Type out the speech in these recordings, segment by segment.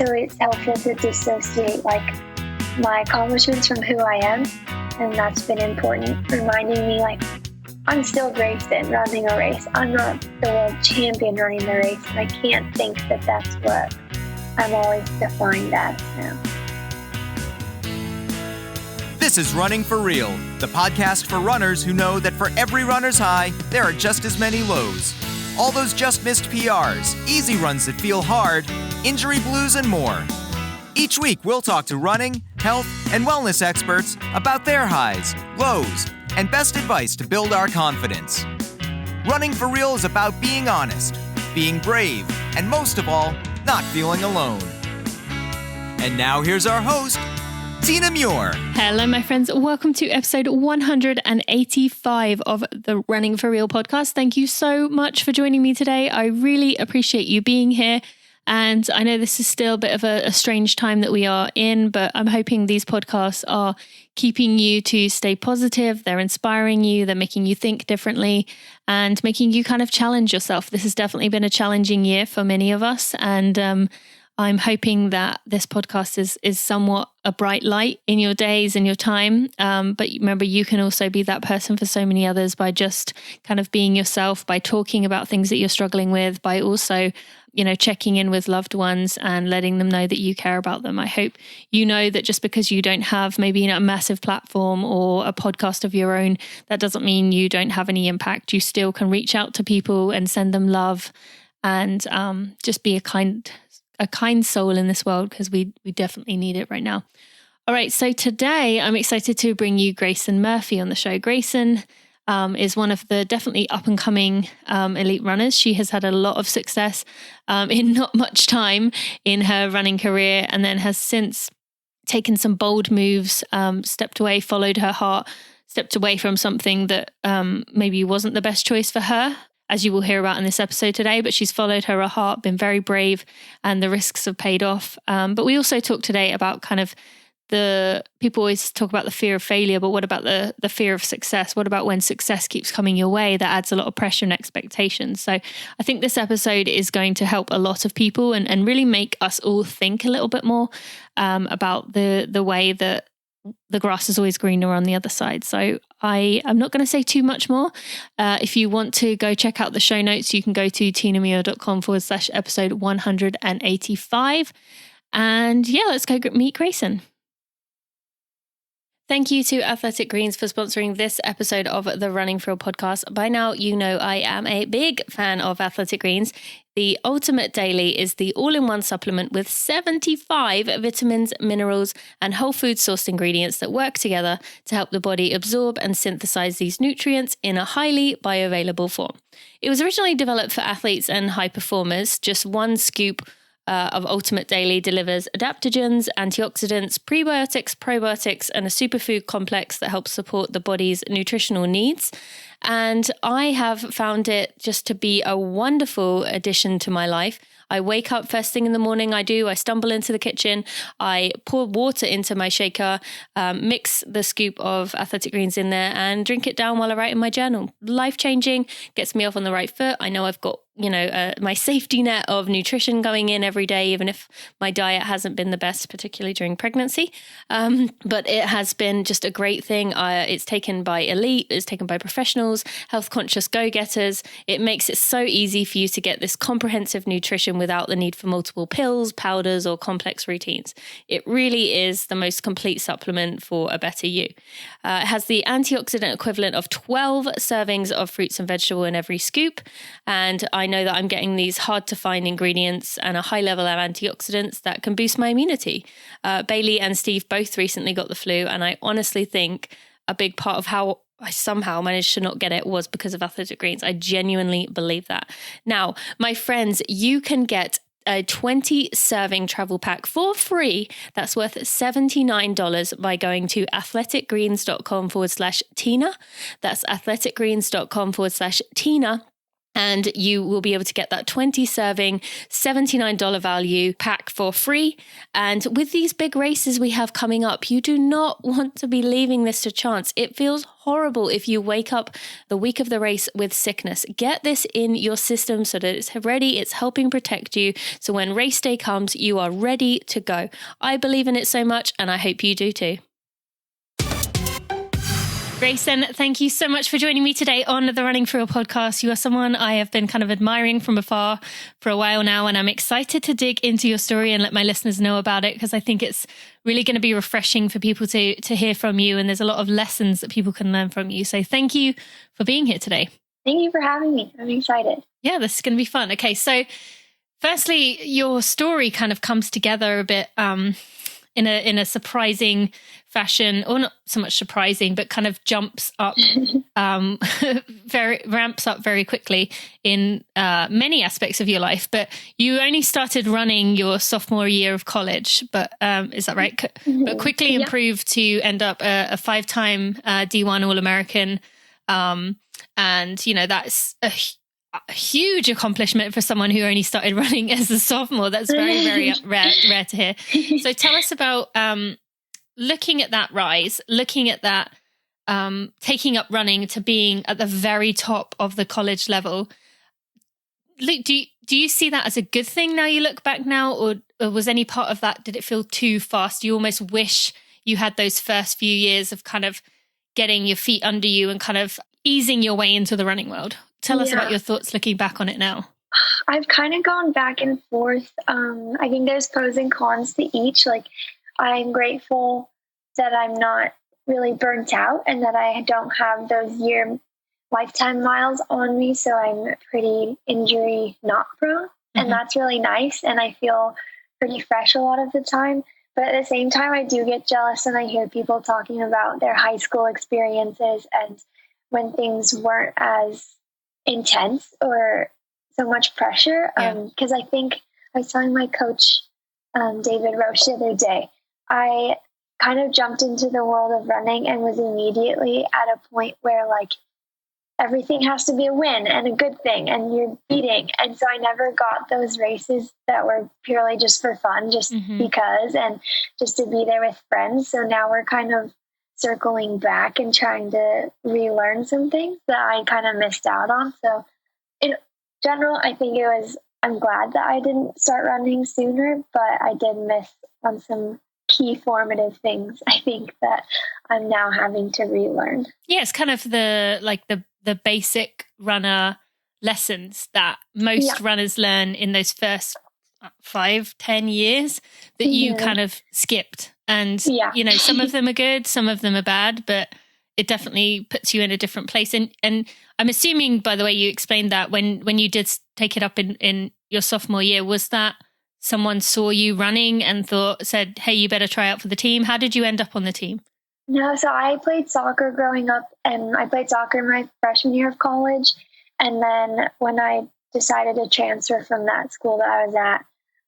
also it's helpful to dissociate like my accomplishments from who I am. And that's been important, reminding me like I'm still Grayson running a race. I'm not the world champion running the race. And I can't think that that's what I'm always defined as now. This is Running for Real, the podcast for runners who know that for every runner's high, there are just as many lows. All those just missed PRs, easy runs that feel hard, injury blues, and more. Each week, we'll talk to running, health, and wellness experts about their highs, lows, and best advice to build our confidence. Running for Real is about being honest, being brave, and most of all, not feeling alone. And now here's our host, Tina Muir. Hello, my friends. Welcome to episode 185 of the Running for Real podcast. Thank you so much for joining me today. I really appreciate you being here. And I know this is still a bit of a strange time that we are in, but I'm hoping these podcasts are keeping you to stay positive. They're inspiring you. They're making you think differently and making you kind of challenge yourself. This has definitely been a challenging year for many of us. And I'm hoping that this podcast is somewhat a bright light in your days and your time. But remember, you can also be that person for so many others by just kind of being yourself, by talking about things that you're struggling with, by also, checking in with loved ones and letting them know that you care about them. I hope you know that just because you don't have maybe a massive platform or a podcast of your own, that doesn't mean you don't have any impact. You still can reach out to people and send them love and just be a kind soul in this world, because we definitely need it right now. All right, so today I'm excited to bring you Grayson Murphy on the show. Grayson is one of the definitely up-and-coming elite runners. She has had a lot of success in not much time in her running career, and then has since taken some bold moves, stepped away, followed her heart, stepped away from something that maybe wasn't the best choice for her, as you will hear about in this episode today, but she's followed her heart, been very brave, and the risks have paid off. But we also talk today about kind of people always talk about the fear of failure, but what about the fear of success? What about when success keeps coming your way? That adds a lot of pressure and expectations. So I think this episode is going to help a lot of people and really make us all think a little bit more about the way that the grass is always greener on the other side. So I'm not going to say too much more. If you want to go check out the show notes, you can go to tinamuir.com/episode 185. And yeah, let's go meet Grayson. Thank you to Athletic Greens for sponsoring this episode of the Running for Real podcast. By now, you know I am a big fan of Athletic Greens. The Ultimate Daily is the all-in-one supplement with 75 vitamins, minerals, and whole food sourced ingredients that work together to help the body absorb and synthesize these nutrients in a highly bioavailable form. It was originally developed for athletes and high performers. Just one scoop of Ultimate Daily delivers adaptogens, antioxidants, prebiotics, probiotics, and a superfood complex that helps support the body's nutritional needs. And I have found it just to be a wonderful addition to my life. I wake up first thing in the morning. I stumble into the kitchen. I pour water into my shaker, mix the scoop of Athletic Greens in there, and drink it down while I write in my journal. Life-changing, gets me off on the right foot. I know I've got my safety net of nutrition going in every day, even if my diet hasn't been the best, particularly during pregnancy. But it has been just a great thing. It's taken by elite, it's taken by professionals, health-conscious go-getters. It makes it so easy for you to get this comprehensive nutrition without the need for multiple pills, powders, or complex routines. It really is the most complete supplement for a better you. It has the antioxidant equivalent of 12 servings of fruits and vegetable in every scoop. And I know that I'm getting these hard to find ingredients and a high level of antioxidants that can boost my immunity. Bailey and Steve both recently got the flu, and I honestly think a big part of how I somehow managed to not get it was because of Athletic Greens. I genuinely believe that. Now, my friends, you can get a 20-serving travel pack for free. That's worth $79 by going to athleticgreens.com/Tina. That's athleticgreens.com/Tina. And you will be able to get that 20 serving, $79 value pack for free. And with these big races we have coming up, you do not want to be leaving this to chance. It feels horrible if you wake up the week of the race with sickness. Get this in your system so that it's ready. It's helping protect you. So when race day comes, you are ready to go. I believe in it so much, and I hope you do too. Grayson, thank you so much for joining me today on the Running for Real podcast. You are someone I have been kind of admiring from afar for a while now, and I'm excited to dig into your story and let my listeners know about it, because I think it's really going to be refreshing for people to hear from you, and there's a lot of lessons that people can learn from you. So thank you for being here today. Thank you for having me. I'm excited. Yeah, this is going to be fun. Okay, so firstly, your story kind of comes together a bit in a surprising fashion, or not so much surprising, but kind of jumps up, ramps up very quickly in many aspects of your life. But you only started running your sophomore year of college, but is that right? But quickly improved to end up a 5-time D1 All-American. And, you know, that's a huge accomplishment for someone who only started running as a sophomore. That's very, very rare to hear. So tell us about looking at that rise, looking at that, taking up running to being at the very top of the college level. Do you see that as a good thing now you look back now, or was any part of that, did it feel too fast? You almost wish you had those first few years of kind of getting your feet under you and kind of easing your way into the running world. Tell us about your thoughts looking back on it now. I've kind of gone back and forth. I think there's pros and cons to each. Like, I'm grateful that I'm not really burnt out and that I don't have those lifetime miles on me. So I'm pretty injury not prone. And that's really nice. And I feel pretty fresh a lot of the time. But at the same time, I do get jealous and I hear people talking about their high school experiences and when things weren't as intense or so much pressure. Because I think I was telling my coach, David Roche, the other day, I kind of jumped into the world of running and was immediately at a point where like everything has to be a win and a good thing and you're beating. And so I never got those races that were purely just for fun, just because, and just to be there with friends. So now we're kind of circling back and trying to relearn some things that I kind of missed out on. So in general, I think I'm glad that I didn't start running sooner, but I did miss on some key formative things, I think, that I'm now having to relearn. Yeah, it's kind of the basic runner lessons that most runners learn in those first 5-10 years that you kind of skipped. And, you know, some of them are good, some of them are bad, but it definitely puts you in a different place. And I'm assuming, by the way you explained that, when you did take it up in your sophomore year, was that someone saw you running and said, hey, you better try out for the team? How did you end up on the team? No, so I played soccer growing up, and I played soccer in my freshman year of college. And then when I decided to transfer from that school that I was at,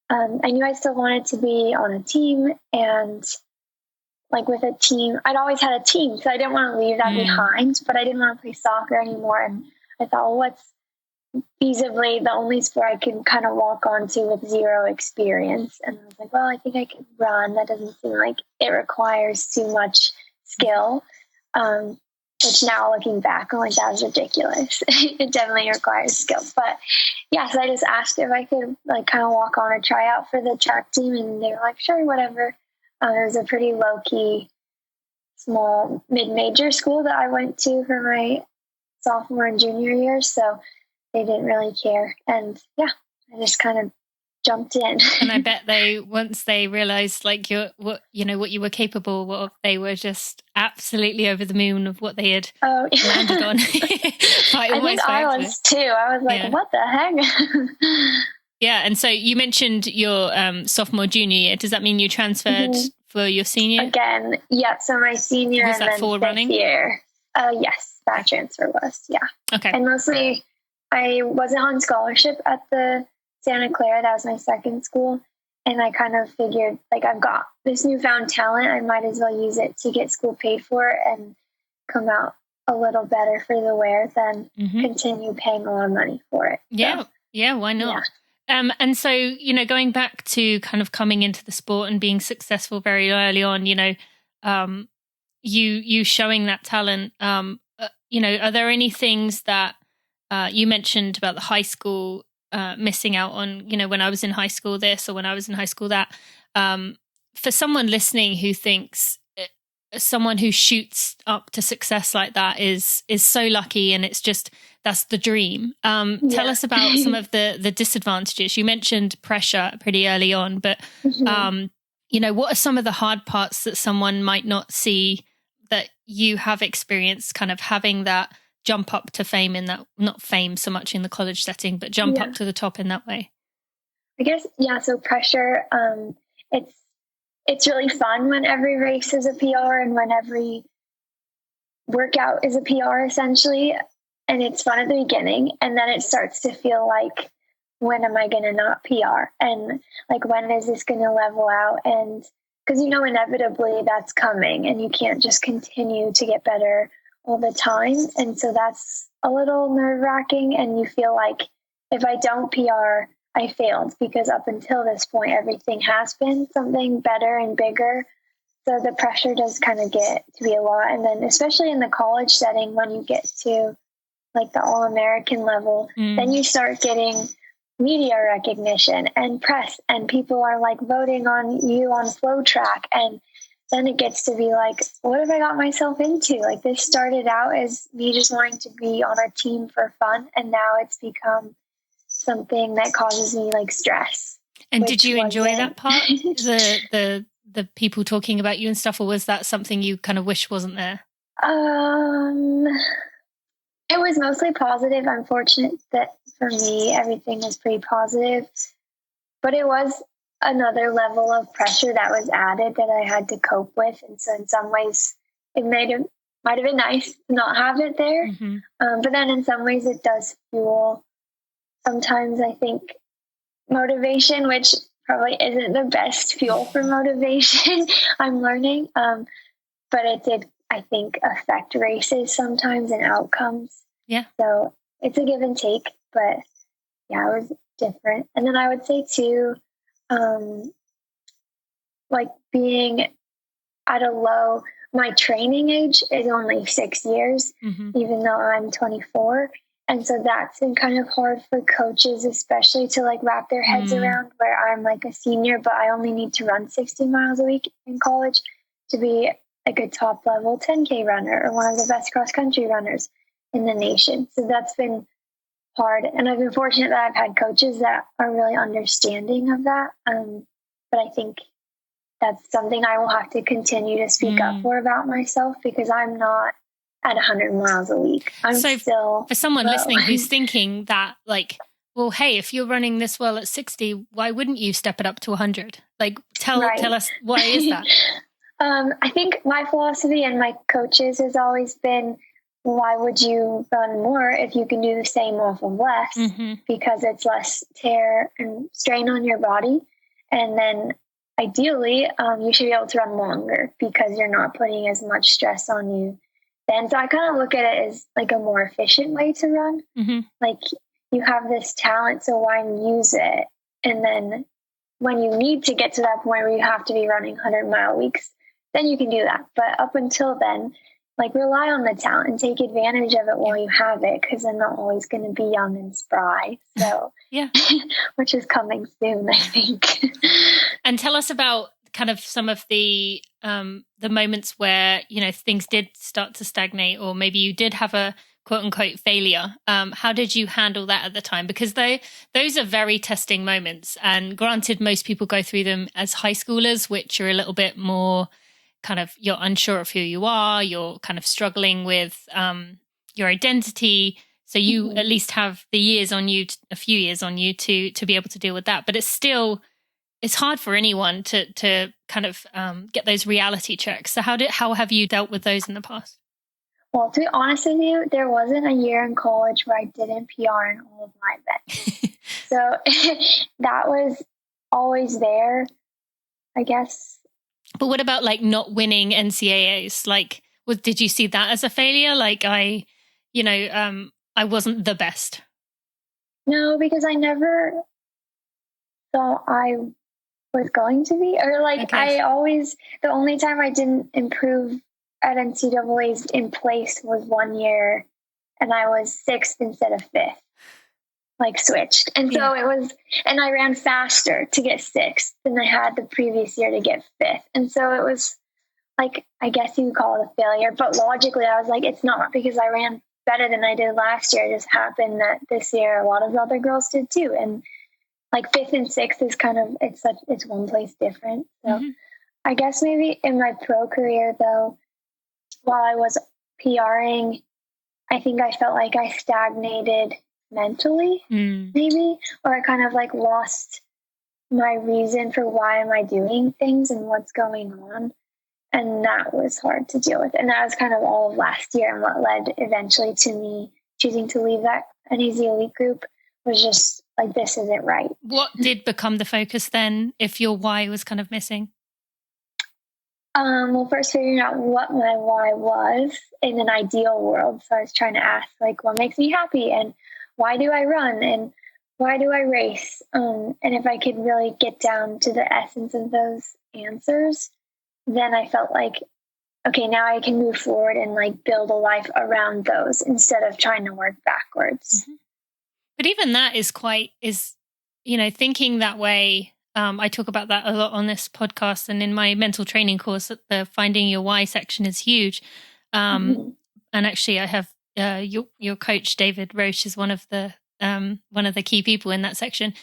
I knew I still wanted to be on a team, and like with a team, I'd always had a team, so I didn't want to leave that behind, but I didn't want to play soccer anymore. And I thought, well, what's feasibly the only sport I can kind of walk onto with zero experience? And I was like, well, I think I could run. That doesn't seem like it requires too much skill. Which now looking back, I'm like, that was ridiculous. It definitely requires skill. But yeah, so I just asked if I could like kind of walk on or try out for the track team, and they were like, sure, whatever. It was a pretty low-key, small mid-major school that I went to for my sophomore and junior years, so they didn't really care. And yeah, I just kind of jumped in. And I bet once they realized like what you were capable of, they were just absolutely over the moon of what they had landed on. I think I was too. I was like, what the heck? Yeah. And so you mentioned your sophomore, junior year. Does that mean you transferred for your senior? Again, yeah. So my senior was and that then for fifth running? Year. Yes, that transfer was, yeah. Okay. And mostly I wasn't on scholarship at the Santa Clara. That was my second school. And I kind of figured, like, I've got this newfound talent. I might as well use it to get school paid for and come out a little better for the wear than continue paying a lot of money for it. Yeah. So, yeah. Why not? Yeah. And so, going back to kind of coming into the sport and being successful very early on, you showing that talent, are there any things that you mentioned about the high school missing out on, when I was in high school this or when I was in high school that, for someone listening who thinks someone who shoots up to success like that is so lucky and it's just, that's the dream. Tell us about some of the disadvantages. You mentioned pressure pretty early on, but what are some of the hard parts that someone might not see that you have experienced, kind of having that jump up to fame in that, not fame so much in the college setting, but jump up to the top in that way? I guess, so pressure, it's really fun when every race is a PR and when every workout is a PR essentially. And it's fun at the beginning. And then it starts to feel like, when am I going to not PR? And like, when is this going to level out? And because, inevitably that's coming and you can't just continue to get better all the time. And so that's a little nerve wracking. And you feel like if I don't PR, I failed, because up until this point, everything has been something better and bigger. So the pressure does kind of get to be a lot. And then especially in the college setting, when you get to like the All-American level, then you start getting media recognition and press, and people are like voting on you on Flow Track. And then it gets to be like, what have I got myself into? Like, this started out as me just wanting to be on a team for fun. And now it's become something that causes me like stress. And did you enjoy that part? the people talking about you and stuff, or was that something you kind of wish wasn't there? It was mostly positive. I'm fortunate that for me, everything was pretty positive, but it was another level of pressure that was added that I had to cope with. And so in some ways it might have been nice to not have it there. But then in some ways it does fuel sometimes, I think, motivation, which probably isn't the best fuel for motivation. I'm learning. But it did, I think, affect races sometimes and outcomes. Yeah. So it's a give and take, but yeah, it was different. And then I would say too, like being at a low, my training age is only 6 years, even though I'm 24. And so that's been kind of hard for coaches, especially to like wrap their heads around, where I'm like a senior, but I only need to run 60 miles a week in college to be like a top level 10K runner or one of the best cross country runners in the nation. So that's been hard. And I've been fortunate that I've had coaches that are really understanding of that. But I think that's something I will have to continue to speak up for about myself, because I'm not at 100 miles a week. I'm still for someone listening who's thinking that, like, well, hey, if you're running this well at 60, why wouldn't you step it up to 100? Like, tell us, why is that? I think my philosophy and my coaches has always been, why would you run more if you can do the same off of less? Because it's less tear and strain on your body. And then ideally, you should be able to run longer because you're not putting as much stress on you then. So I kind of look at it as like a more efficient way to run. Like, you have this talent, so why use it? And then when you need to get to that point where you have to be running 100-mile weeks, then you can do that. But up until then, like, rely on the talent and take advantage of it while you have it, because they're not always going to be young and spry. So, which is coming soon, I think. And tell us about kind of some of the moments where, things did start to stagnate, or maybe you did have a quote unquote failure. How did you handle that at the time? Because those are very testing moments. And granted, most people go through them as high schoolers, which are a little bit more kind of, you're unsure of who you are, you're kind of struggling with your identity. So you at least have the years on you, a few years on you to be able to deal with that. But it's hard for anyone to kind of get those reality checks. So how have you dealt with those in the past? Well, to be honest with you, there wasn't a year in college where I didn't PR in all of my events. So that was always there, I guess. But what about like not winning NCAAs? Like, did you see that as a failure? Like I wasn't the best. No, because I never thought I was going to be, or like Okay. the only time I didn't improve at NCAA's in place was 1 year, and I was 6th instead of 5th, like switched. And so it was, and I ran faster to get 6th than I had the previous year to get 5th. And so it was like, I guess you could call it a failure, but logically I was like, it's not, because I ran better than I did last year. It just happened that this year a lot of other girls did too. And like 5th and 6th is kind of, it's one place different. So I guess maybe in my pro career though, while I was PRing, I think I felt like I stagnated mentally, maybe, or I kind of like lost my reason for why am I doing things and what's going on. And that was hard to deal with. And that was kind of all of last year, and what led eventually to me choosing to leave that Uneasy Elite group was just like, this isn't right. What did become the focus then, if your why was kind of missing? Well, first figuring out what my why was in an ideal world. So I was trying to ask, like, what makes me happy, and why do I run, and why do I race? And if I could really get down to the essence of those answers, then I felt like, okay, now I can move forward and like build a life around those instead of trying to work backwards. But even that is thinking that way. I talk about that a lot on this podcast, and in my mental training course, the Finding Your Why section is huge. And actually, I have your coach David Roche is one of the key people in that section.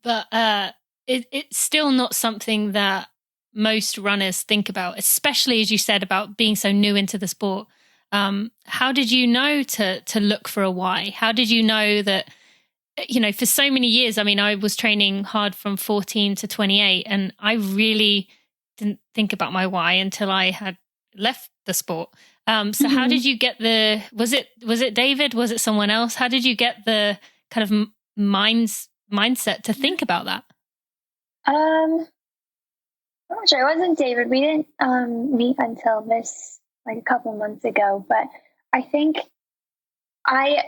But it's still not something that most runners think about, especially as you said about being so new into the sport. How did you know to look for a why? How did you know that, for so many years, I mean, I was training hard from 14 to 28, and I really didn't think about my why until I had left the sport. So how did you get was it David? Was it someone else? How did you get the kind of mindset to think about that? I'm not sure. It wasn't David. We didn't meet until this, like a couple months ago. But I think I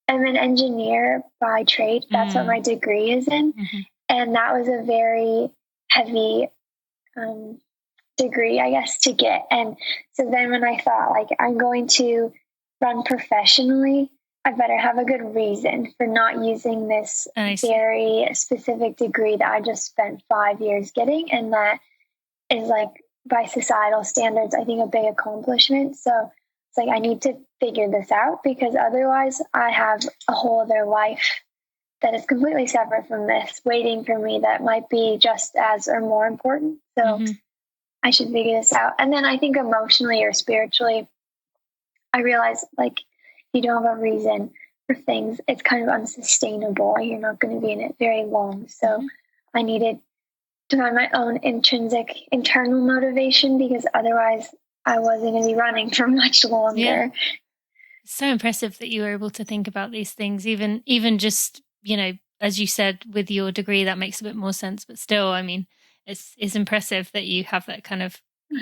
am an engineer by trade. That's what my degree is in. And that was a very heavy degree, I guess, to get. And so then when I thought, like, I'm going to run professionally, I better have a good reason for not using this very specific degree that I just spent 5 years getting. And that is, like, by societal standards, I think a big accomplishment. So it's like, I need to figure this out, because otherwise I have a whole other life that is completely separate from this waiting for me that might be just as or more important. So I should figure this out. And then I think emotionally or spiritually, I realized, like, you don't have a reason for things, it's kind of unsustainable. You're not going to be in it very long. So I needed to find my own intrinsic internal motivation, because otherwise I wasn't going to be running for much longer. Yeah. It's so impressive that you were able to think about these things, even just, as you said, with your degree, that makes a bit more sense. But still, I mean, it's impressive that you have that kind of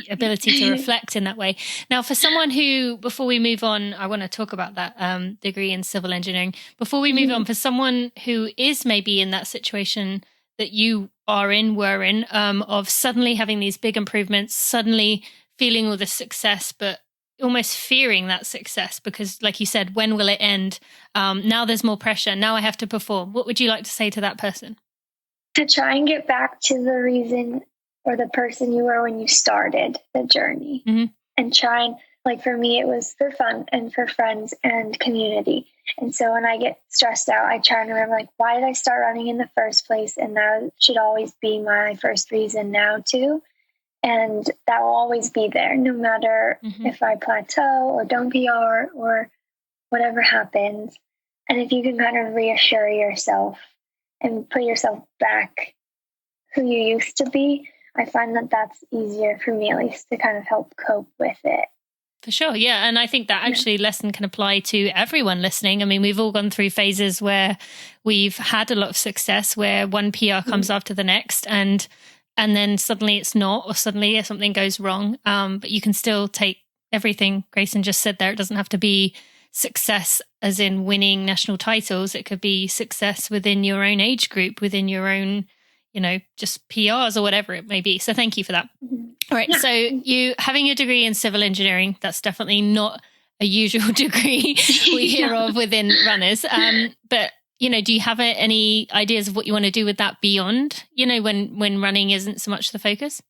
ability to reflect in that way. Now, for someone who, before we move on, I want to talk about that degree in civil engineering. Before we move on, for someone who is maybe in that situation that you were in, of suddenly having these big improvements, suddenly feeling all this success, but almost fearing that success because, like you said, when will it end? Now there's more pressure. Now I have to perform. What would you like to say to that person? To try and get back to the reason or the person you were when you started the journey. And try and, like, for me, it was for fun and for friends and community. And so when I get stressed out, I try and remember, like, why did I start running in the first place? And that should always be my first reason now too. And that will always be there, no matter if I plateau or don't PR or whatever happens. And if you can kind of reassure yourself and put yourself back who you used to be, I find that that's easier for me, at least, to kind of help cope with it. For sure, yeah. And I think that actually lesson can apply to everyone listening. I mean, we've all gone through phases where we've had a lot of success, where one PR comes after the next. And and then suddenly it's not, or suddenly something goes wrong. But you can still take everything Grayson just said there. It doesn't have to be success as in winning national titles. It could be success within your own age group, within your own, just PRs or whatever it may be. So thank you for that. Mm-hmm. All right. Yeah. So you having a degree in civil engineering, that's definitely not a usual degree we hear of within runners. But, do you have any ideas of what you want to do with that beyond, when running isn't so much the focus?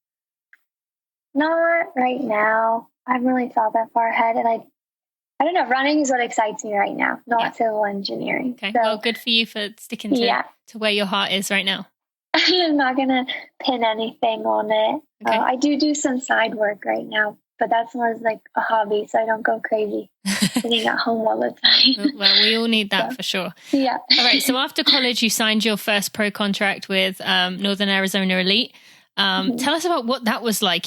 Not right now. I haven't really thought that far ahead. And I don't know, running is what excites me right now, not civil engineering. Okay. So, well, good for you for sticking to where your heart is right now. I'm not going to pin anything on it. Okay. I do some side work right now, but that's more like a hobby, so I don't go crazy sitting at home all the time. Well, we all need that for sure. Yeah. All right. So after college, you signed your first pro contract with Northern Arizona Elite. Tell us about what that was like.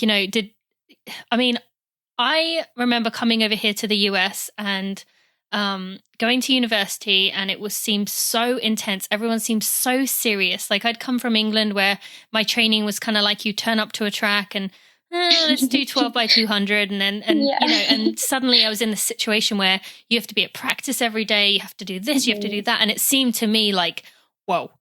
I remember coming over here to the US and going to university, and it seemed so intense. Everyone seemed so serious. Like I'd come from England where my training was kind of like you turn up to a track and let's do 12 by 200. And suddenly I was in this situation where you have to be at practice every day. You have to do this, you have to do that. And it seemed to me like, whoa.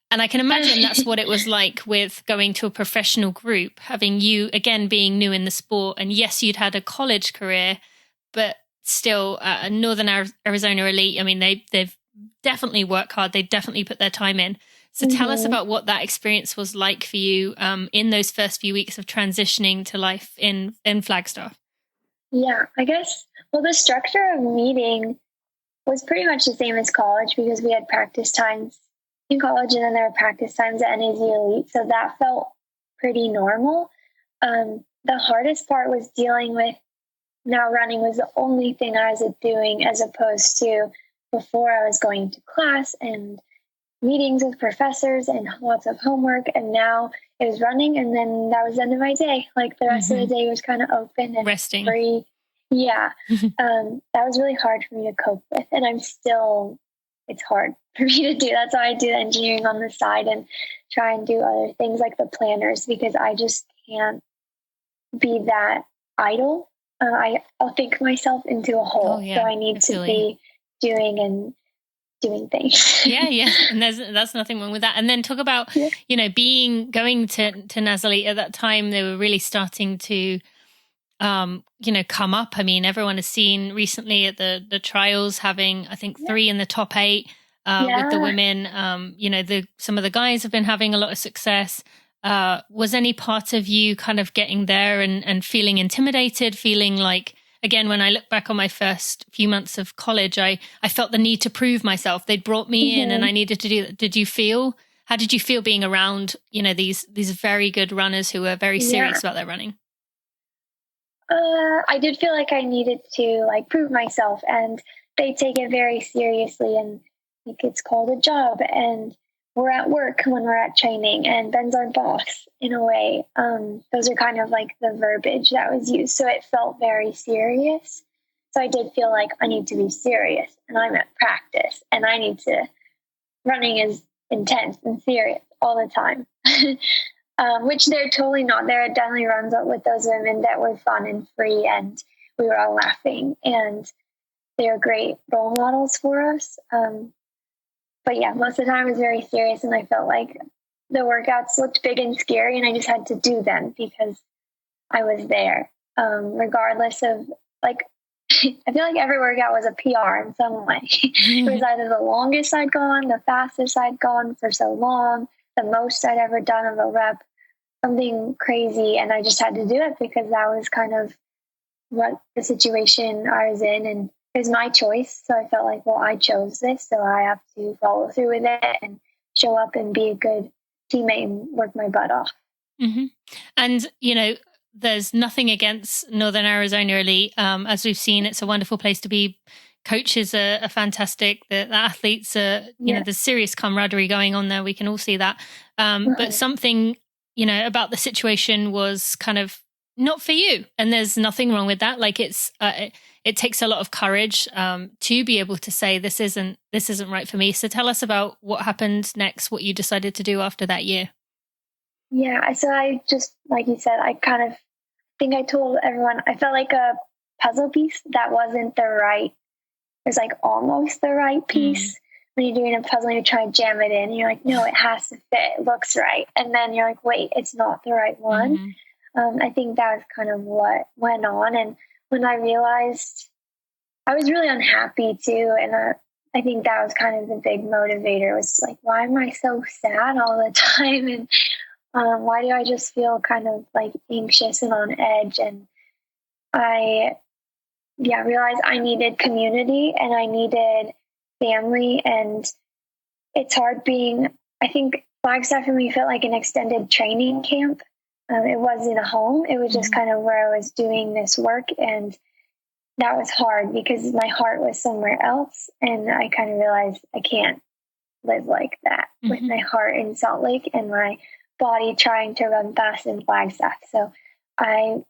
And I can imagine that's what it was like with going to a professional group, having you, again, being new in the sport. And yes, you'd had a college career, but still Northern Arizona Elite, they've definitely worked hard. They definitely put their time in. So tell us about what that experience was like for you in those first few weeks of transitioning to life in Flagstaff. Yeah, I guess, the structure of meeting was pretty much the same as college because we had practice times in college and then there were practice times at NAZ Elite. So that felt pretty normal. The hardest part was dealing with now running was the only thing I was doing as opposed to before I was going to class and meetings with professors and lots of homework. And now it was running and then that was the end of my day. Like the rest of the day was kind of open and resting. Free. Yeah. That was really hard for me to cope with. And it's hard for me to do. That's why I do engineering on the side and try and do other things like the planners because I just can't be that idle. I'll think myself into a hole. So I need to be doing things. Yeah. And that's nothing wrong with that. And then talk about, going to NAZ Elite at that time, they were really starting to, come up. Everyone has seen recently at the trials having, I think, 3 in the top 8 with the women. Some of the guys have been having a lot of success. Was any part of you kind of getting there and feeling intimidated, feeling like, again, when I look back on my first few months of college, I felt the need to prove myself. They'd brought me in and I needed to do that. How did you feel being around, these very good runners who were very serious about their running? I did feel like I needed to prove myself and they take it very seriously and it's called a job and we're at work when we're at training and Ben's our boss in a way. Those are kind of the verbiage that was used. So it felt very serious. So I did feel like I need to be serious and I'm at practice and running is intense and serious all the time. Which they're totally not. There definitely runs up with those women that were fun and free and we were all laughing and they're great role models for us. But yeah, most of the time it was very serious and I felt like the workouts looked big and scary and I just had to do them because I was there. Regardless of I feel like every workout was a PR in some way. It was either the longest I'd gone, the fastest I'd gone for so long, the most I'd ever done of a rep, something crazy. And I just had to do it because that was kind of what the situation I was in. And it was my choice. So I felt like, I chose this. So I have to follow through with it and show up and be a good teammate and work my butt off. Mm-hmm. And, there's nothing against Northern Arizona Elite. As we've seen, it's a wonderful place to be. Coaches are fantastic. The athletes are, there's serious camaraderie going on there. We can all see that. But something, about the situation was kind of not for you. And there's nothing wrong with that. It takes a lot of courage to be able to say, this isn't right for me. So tell us about what happened next, what you decided to do after that year. Yeah. So I just, like you said, I kind of think I told everyone, I felt like a puzzle piece that wasn't the right, it was like almost the right piece. When you're doing a puzzle, you try and jam it in, and you're like, no, it has to fit, it looks right. And then you're like, wait, it's not the right one. I think that was kind of what went on. And when I realized, I was really unhappy too. And I think that was kind of the big motivator, was like, why am I so sad all the time? And why do I just feel kind of like anxious and on edge? And I realized I needed community and I needed family. And it's hard being, I think Flagstaff for me felt like an extended training camp. It wasn't a home. It was just kind of where I was doing this work. And that was hard because my heart was somewhere else. And I kind of realized I can't live like that with my heart in Salt Lake and my body trying to run fast in Flagstaff. So I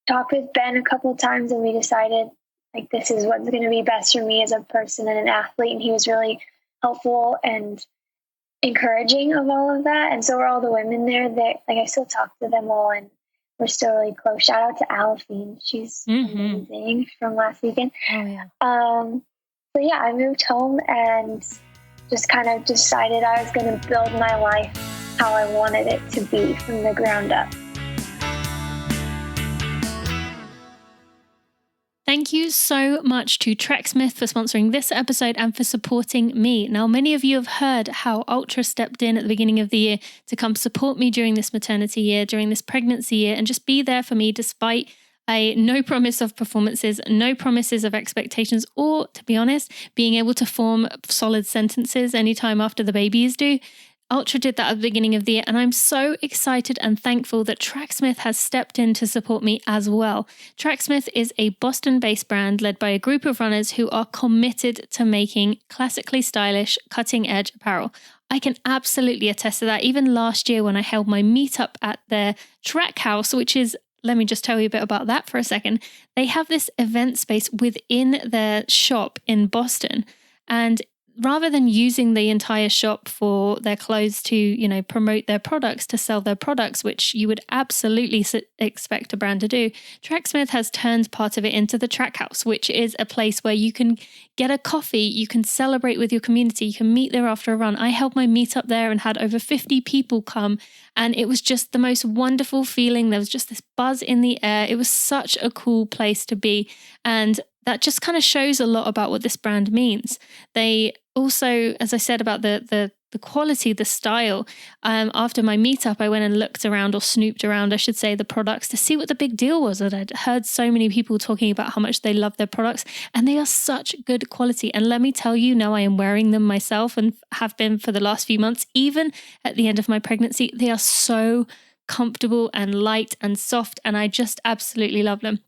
talked with Ben a couple of times and we decided, like, this is what's going to be best for me as a person and an athlete. And he was really helpful and encouraging of all of that. And so were all the women there that, like, I still talk to them all and we're still really close. Shout out to Alphine. She's amazing from last weekend. So yeah, I moved home and just kind of decided I was going to build my life how I wanted it to be from the ground up. Thank you so much to Tracksmith for sponsoring this episode and for supporting me. Now, many of you have heard how Ultra stepped in at the beginning of the year to come support me during this maternity year, during this pregnancy year, and just be there for me despite no promise of performances, no promises of expectations, or, to be honest, being able to form solid sentences anytime after the baby is due. Ultra did that at the beginning of the year, and I'm so excited and thankful that Tracksmith has stepped in to support me as well. Tracksmith is a Boston-based brand led by a group of runners who are committed to making classically stylish, cutting-edge apparel. I can absolutely attest to that. Even last year when I held my meetup at their track house, which is, let me just tell you a bit about that for a second. They have this event space within their shop in Boston, and rather than using the entire shop for their clothes to, promote their products, to sell their products, which you would absolutely expect a brand to do, Tracksmith has turned part of it into the Track House, which is a place where you can get a coffee, you can celebrate with your community, you can meet there after a run. I held my meetup there and had over 50 people come, and it was just the most wonderful feeling. There was just this buzz in the air. It was such a cool place to be, and that just kind of shows a lot about what this brand means. They also, as I said about the quality, the style, after my meetup, I went and looked around, or snooped around, I should say, the products to see what the big deal was. And I'd heard so many people talking about how much they love their products, and they are such good quality. And let me tell you, now I am wearing them myself and have been for the last few months. Even at the end of my pregnancy, they are so comfortable and light and soft, and I just absolutely love them.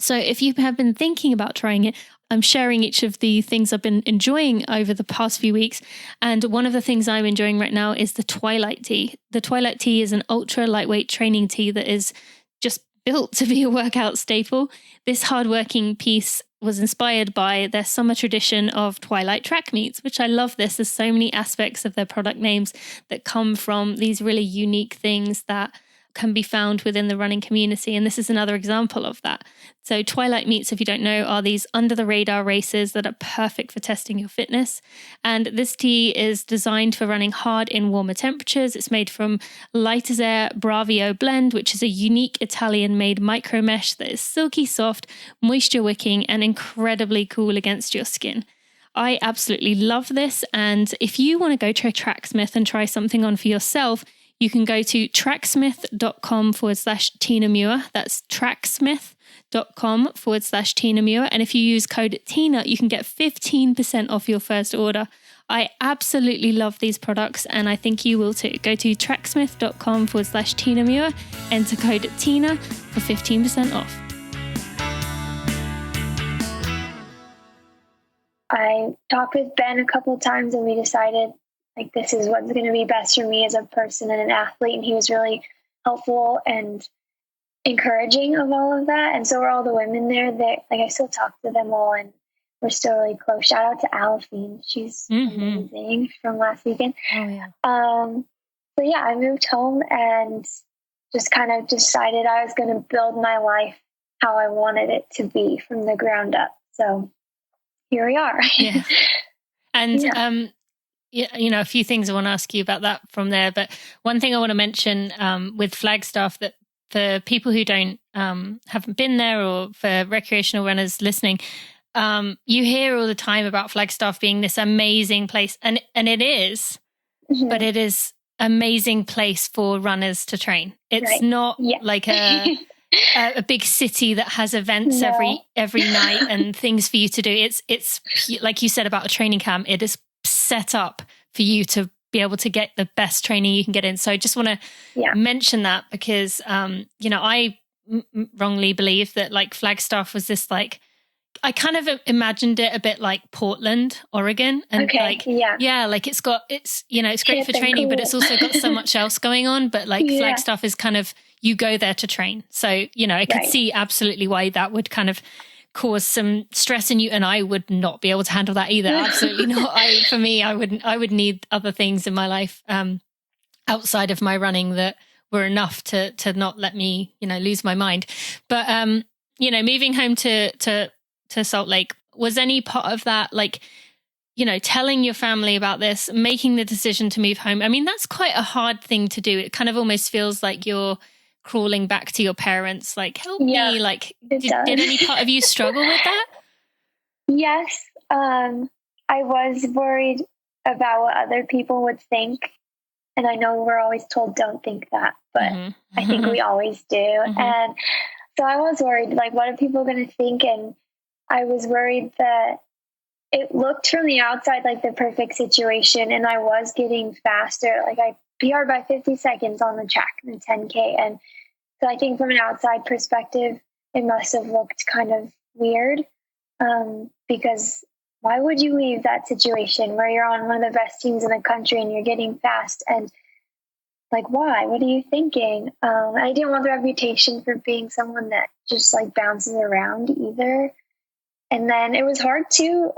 So if you have been thinking about trying it, I'm sharing each of the things I've been enjoying over the past few weeks. And one of the things I'm enjoying right now is the Twilight Tee. The Twilight Tee is an ultra lightweight training tee that is just built to be a workout staple. This hardworking piece was inspired by their summer tradition of Twilight track meets, which I love this. There's so many aspects of their product names that come from these really unique things that can be found within the running community. And this is another example of that. So Twilight Meets, if you don't know, are these under the radar races that are perfect for testing your fitness. And this tee is designed for running hard in warmer temperatures. It's made from Light as Air Bravio blend, which is a unique Italian made micro mesh that is silky soft, moisture wicking, and incredibly cool against your skin. I absolutely love this. And if you want to go to Tracksmith and try something on for yourself, you can go to tracksmith.com/Tina Muir. That's tracksmith.com/Tina Muir. And if you use code Tina, you can get 15% off your first order. I absolutely love these products, and I think you will too. Go to tracksmith.com/Tina Muir, enter code Tina for 15% off. I talked with Ben a couple of times and we decided, like, this is what's going to be best for me as a person and an athlete. And he was really helpful and encouraging of all of that. And so were all the women there that, like, I still talk to them all and we're still really close. Shout out to Alphine. She's amazing from last weekend. So So yeah, I moved home and just kind of decided I was going to build my life how I wanted it to be from the ground up. So here we are. Yeah. And a few things I want to ask you about that from there. But one thing I want to mention with Flagstaff, that for people who haven't been there, or for recreational runners listening, you hear all the time about Flagstaff being this amazing place, and it is, but it is amazing place for runners to train. It's not like a big city that has events every night and things for you to do. It's like you said about a training camp. It is set up for you to be able to get the best training you can get in. So I just want to mention that because, I wrongly believe that like Flagstaff was this like, I kind of imagined it a bit like Portland, Oregon. And like it's great for training, but it's also got so much else going on. But like Flagstaff is kind of, you go there to train. So, I could see absolutely why that would kind of cause some stress in you, and I would not be able to handle that either. Absolutely not. I would need other things in my life outside of my running that were enough to not let me, lose my mind. But moving home to Salt Lake, was any part of that like, telling your family about this, making the decision to move home? I mean, that's quite a hard thing to do. It kind of almost feels like you're crawling back to your parents, like, help me. Like, did any part of you struggle with that? Yes. I was worried about what other people would think. And I know we're always told, don't think that, but I think we always do. And so I was worried, like, what are people going to think? And I was worried that it looked from the outside like the perfect situation. And I was getting faster. Like I PR'd by 50 seconds on the track in the 10K. And so I think from an outside perspective, it must have looked kind of weird because why would you leave that situation where you're on one of the best teams in the country and you're getting fast? And like, why? What are you thinking? I didn't want the reputation for being someone that just like bounces around either. And then it was hard to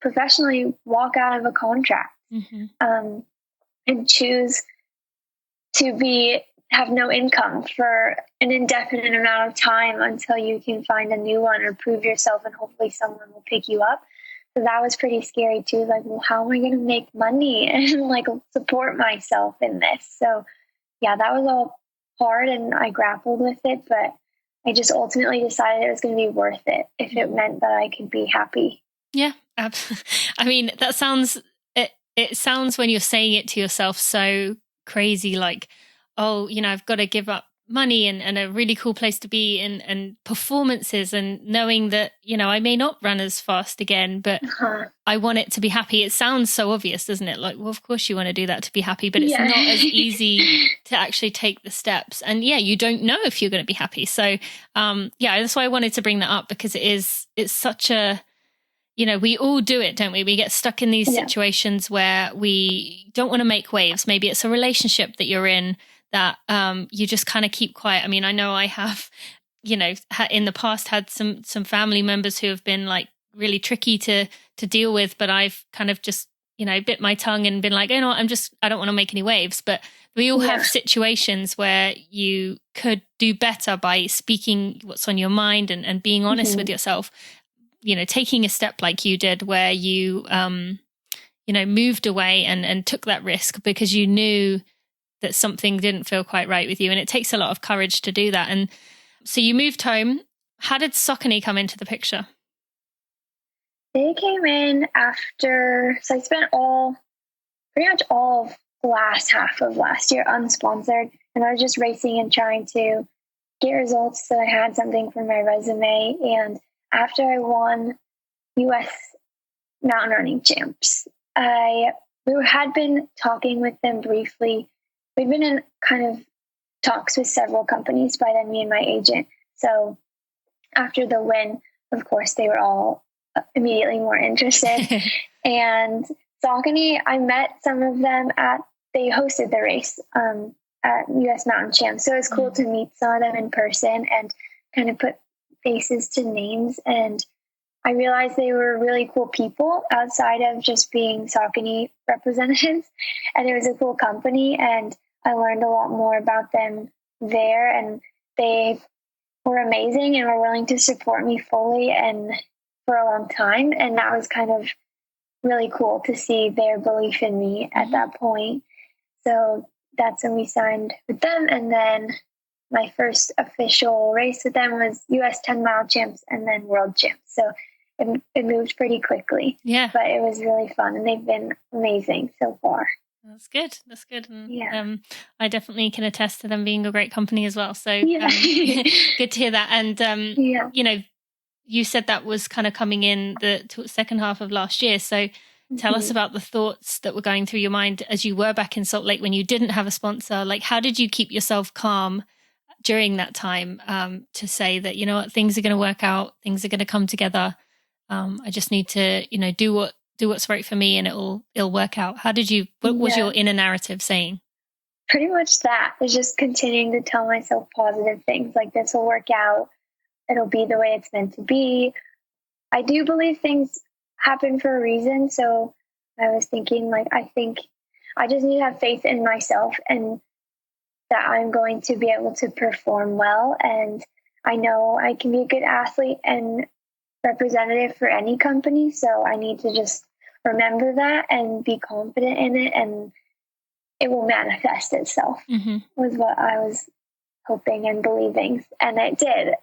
professionally walk out of a contract and choose to have no income for an indefinite amount of time until you can find a new one or prove yourself, and hopefully someone will pick you up. So that was pretty scary too. Like, well, how am I going to make money and like support myself in this? So yeah, that was all hard and I grappled with it, but I just ultimately decided it was going to be worth it if it meant that I could be happy. Yeah. I mean, that sounds, it sounds when you're saying it to yourself so crazy, like, oh, I've got to give up money and a really cool place to be and performances, and knowing that, I may not run as fast again, but I want it to be happy. It sounds so obvious, doesn't it? Like, well, of course you want to do that to be happy, but it's not as easy to actually take the steps. And you don't know if you're going to be happy. So that's why I wanted to bring that up, because it's such a, we all do it, don't we? We get stuck in these situations where we don't want to make waves. Maybe it's a relationship that you're in that you just kind of keep quiet. I mean, I know I have, in the past had some family members who have been like really tricky to deal with, but I've kind of just, bit my tongue and been like, I don't want to make any waves. But we all have situations where you could do better by speaking what's on your mind and being honest with yourself, taking a step like you did, where you, moved away and took that risk because you knew that something didn't feel quite right with you. And it takes a lot of courage to do that. And so you moved home. How did Saucony come into the picture? They came in after, so I spent pretty much all of the last half of last year unsponsored. And I was just racing and trying to get results so I had something for my resume. And after I won US mountain running champs, we had been talking with them briefly. We've been in kind of talks with several companies by then, me and my agent. So after the win, of course, they were all immediately more interested. And Saucony, I met some of them they hosted the race at US Mountain Champs. So it was cool to meet some of them in person and kind of put faces to names. And I realized they were really cool people outside of just being Saucony representatives. And it was a cool company. And I learned a lot more about them there, and they were amazing and were willing to support me fully and for a long time. And that was kind of really cool to see their belief in me at that point. So that's when we signed with them. And then my first official race with them was US 10-mile champs and then world champs. So it moved pretty quickly. Yeah. But it was really fun, and they've been amazing so far. That's good. That's good. And, yeah. I definitely can attest to them being a great company as well. So Yeah. good to hear that. And, you know, you said that was kind of coming in the second half of last year. So tell us about the thoughts that were going through your mind as you were back in Salt Lake when you didn't have a sponsor. Like, how did you keep yourself calm during that time to say that, you know what, things are going to work out, things are going to come together. I just need to, you know, do what's right for me, and it'll work out. What was your inner narrative saying? Pretty much that. It's just continuing to tell myself positive things like this will work out. It'll be the way it's meant to be. I do believe things happen for a reason. So I was thinking, like, I think I just need to have faith in myself and that I'm going to be able to perform well. And I know I can be a good athlete and representative for any company. So I need to just remember that and be confident in it, and it will manifest itself, was what I was hoping and believing. And it did.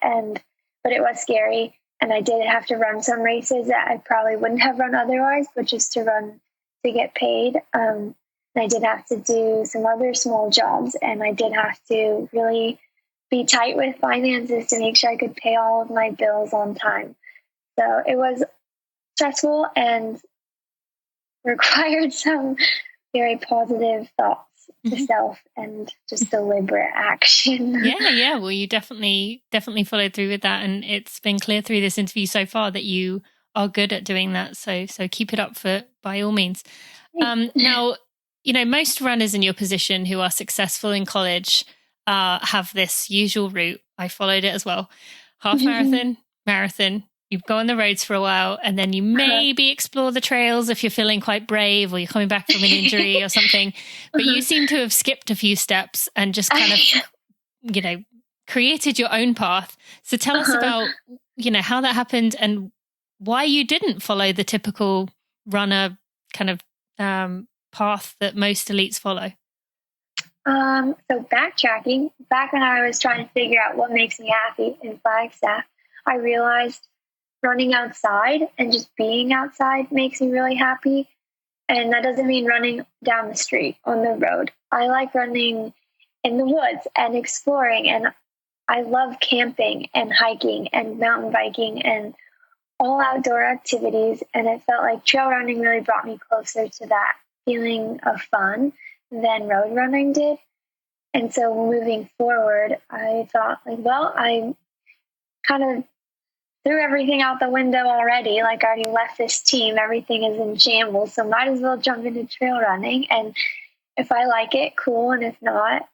But it was scary. And I did have to run some races that I probably wouldn't have run otherwise, but just to run to get paid. And I did have to do some other small jobs, and I did have to really be tight with finances to make sure I could pay all of my bills on time. So it was stressful and required some very positive thoughts to self and just deliberate action. Yeah. Well, you definitely followed through with that, and it's been clear through this interview so far that you are good at doing that. So keep it up by all means. Now, you know, most runners in your position who are successful in college have this usual route. I followed it as well. Half marathon. You go on the roads for a while, and then you maybe explore the trails if you're feeling quite brave or you're coming back from an injury or something. But you seem to have skipped a few steps and just kind of, you know, created your own path. So tell us about, you know, how that happened and why you didn't follow the typical runner kind of path that most elites follow. So backtracking, back when I was trying to figure out what makes me happy in Flagstaff, I realized running outside and just being outside makes me really happy. And that doesn't mean running down the street on the road. I like running in the woods and exploring, and I love camping and hiking and mountain biking and all outdoor activities. And it felt like trail running really brought me closer to that feeling of fun than road running did. And so moving forward, I thought, like, well, I kind of threw everything out the window already. Like, I already left this team. Everything is in shambles. So might as well jump into trail running. And if I like it, cool. And if not,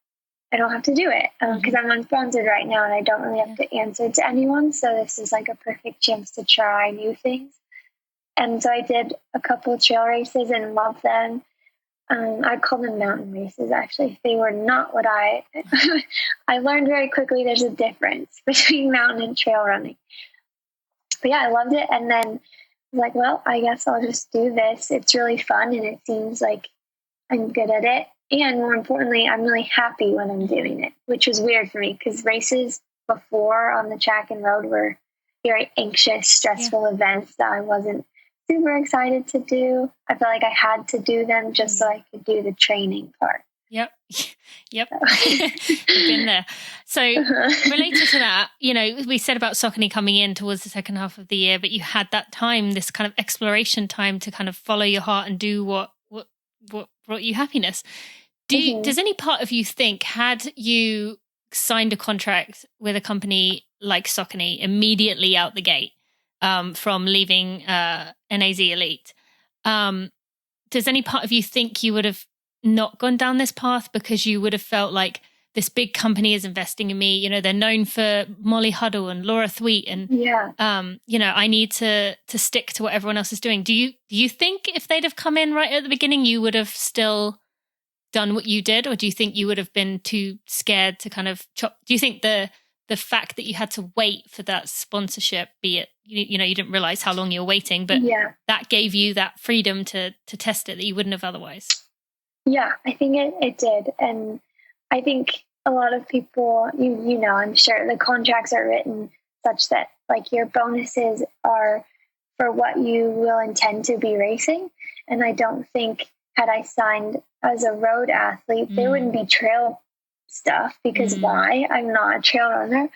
I don't have to do it because I'm unsponsored right now and I don't really have to answer to anyone. So this is like a perfect chance to try new things. And so I did a couple of trail races and loved them. I call them mountain races, actually. They were not what I learned very quickly there's a difference between mountain and trail running. But yeah, I loved it. And then I was like, well, I guess I'll just do this. It's really fun and it seems like I'm good at it. And more importantly, I'm really happy when I'm doing it, which was weird for me because races before on the track and road were very anxious, stressful events that I wasn't super excited to do. I felt like I had to do them just so I could do the training part. Yep. I've been there. So related to that, you know, we said about Saucony coming in towards the second half of the year, but you had that time, this kind of exploration time to kind of follow your heart and do what brought you happiness. Does any part of you think, had you signed a contract with a company like Saucony immediately out the gate from leaving NAZ Elite, does any part of you think you would have not gone down this path because you would have felt like this big company is investing in me? You know, they're known for Molly Huddle and Laura Thweet, and you know, I need to stick to what everyone else is doing. Do you think if they'd have come in right at the beginning, you would have still done what you did, or do you think you would have been too scared to kind of chop? Do you think the fact that you had to wait for that sponsorship, be it, you didn't realize how long you were waiting, but that gave you that freedom to test it that you wouldn't have otherwise? Yeah, I think it did. And I think a lot of people, I'm sure the contracts are written such that like your bonuses are for what you will intend to be racing. And I don't think had I signed as a road athlete, there wouldn't be trail stuff, because why? I'm not a trail runner.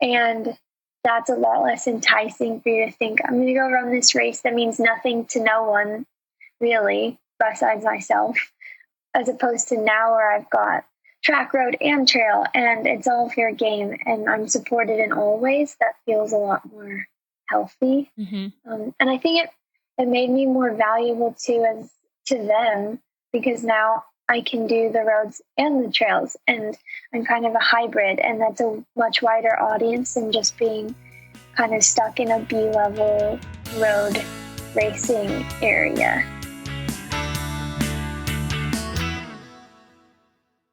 And that's a lot less enticing for you to think, I'm going to go run this race that means nothing to no one really besides myself, as opposed to now where I've got track, road, and trail, and it's all fair game, and I'm supported in all ways. That feels a lot more healthy. And I think it made me more valuable too to them, because now I can do the roads and the trails, and I'm kind of a hybrid, and that's a much wider audience than just being kind of stuck in a B-level road racing area.